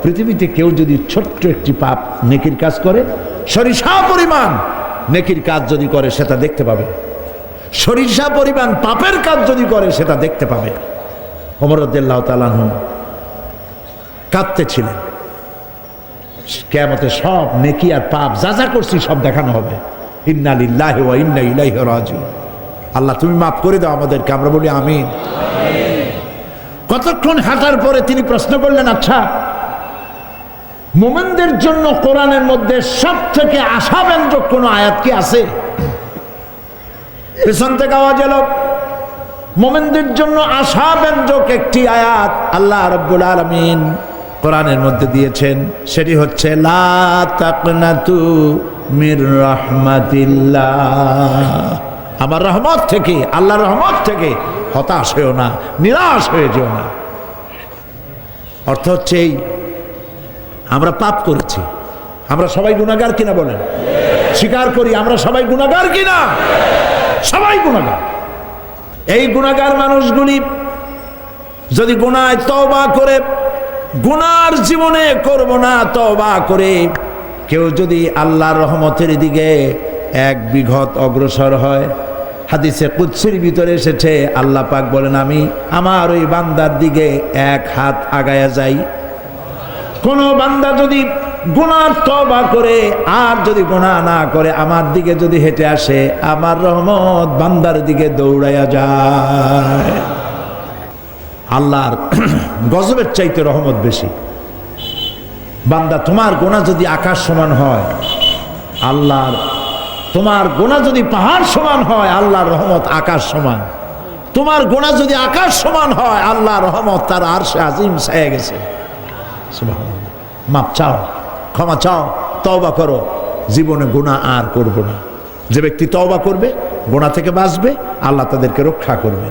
পৃথিবীতে কেউ যদি ছোট্ট একটি পাপ নেকির কাজ করে, সরিষা পরিমাণ নেকির কাজ যদি করে সেটা দেখতে পাবে, সরিষা পরিমাণ পাপের কাজ যদি করে সেটা দেখতে পাবে। ওমর রাদিয়াল্লাহু তাআলা আনহু কাঁদতেছিলেন, কিয়ামতে সব নেকি আর পাপ যা যা করছি সব দেখানো হবে। ইন্না লিল্লাহি ওয়া ইন্না ইলাইহি রাজিউন। আল্লাহ তুমি মাফ করে দাও আমাদেরকে, আমরা বলি আমিন। কতক্ষণ হাঁটার পরে তিনি প্রশ্ন করলেন, আচ্ছা মুমিনদের জন্য কোরআনের মধ্যে সব থেকে আশাব্যঞ্জক কোন আয়াত কি আছে? পেছন থেকে আওয়াজ এলো, মুমিনদের জন্য আশাব্যঞ্জক একটি আয়াত আল্লাহ রাব্বুল আলামিন কোরআনের মধ্যে দিয়েছেন, সেটি হচ্ছে লা তাকনাতু মির রাহমাতিল্লাহ। আমার রহমত থেকে, আল্লাহর রহমত থেকে হতাশ হয়েও না, নিরাশ হয়ে যেও না। অর্থ হচ্ছে এই, আমরা পাপ করেছি, আমরা সবাই গুনাহগার কিনা বলেন? স্বীকার করি আমরা সবাই গুনাহগার কিনা? সবাই গুনাহগার। এই গুনাহগার মানুষগুলি যদি গুনায় তওবা করে, গুনার জীবনে করব না তওবা করে কেউ যদি আল্লাহর রহমতের দিকে এক বিঘত অগ্রসর হয়, হাদিসে কুদসির ভিতরে এসেছে আল্লাহ পাক বলেন আমি আমার ওই বান্দার দিকে এক হাত আগায়া যাই। কোন বান্দা যদি গুনার তওবা করে আর যদি গুনাহ না করে আমার দিকে যদি হেঁটে আসে, আমার রহমত বান্দার দিকে দৌড়াইয়া যায়। আল্লাহর গজবের চাইতে রহমত বেশি। বান্দা তোমার গুনাহ যদি আকাশ সমান হয়, আল্লাহর, তোমার গুনাহ যদি পাহাড় সমান হয়, আল্লাহর রহমত আকাশ সমান। তোমার গুনাহ যদি আকাশ সমান হয়, আল্লাহর রহমত তার আরশে আজিম ছায়া গেছে। সুবহানাল্লাহ। মাপ চাও, ক্ষমা চাও, তওবা করো, জীবনে গুনাহ আর করব না। যে ব্যক্তি তওবা করবে, গুনাহ থেকে বাঁচবে, আল্লাহ তাদেরকে রক্ষা করবে।